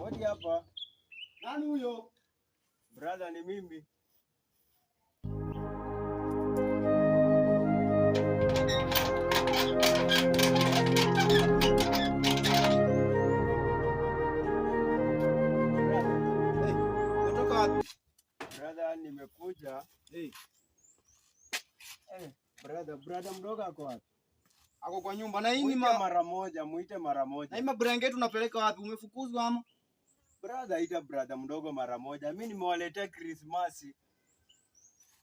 Hodi hapa. Nani huyo? Brother, ni mimi. Umetoka wapi? Brother, nimekuja. Brother mdogo ako wapi? Ako kwa nyumba. Na hii Muite mara moja. Na hii mabranket unapeleka wapi? Umefukuzwa ama? Brother, ita brother mdogo mara moja. Mimi nimewaletea Christmas.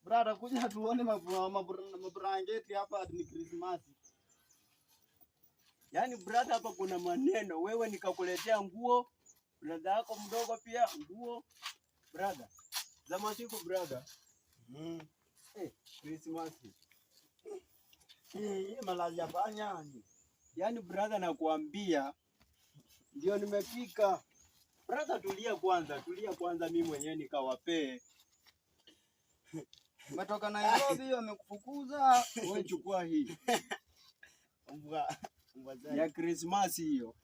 Brother, kuja tuone mabranket hapa ni Christmas. Yaani brother, hapa kuna maneno. Wewe nikakuletea nguo. Brother yako mdogo pia nguo. Brother. Za masiku brother. Christmas. Hii malazi ya panyani. Yaani brother, nakuambia ndio nimefika. Brother, tulia kwanza mimi mwenyewe nikawapee. Umetoka Nairobi wamekufukuza. Wewe chukua hii. Ya Christmas hiyo.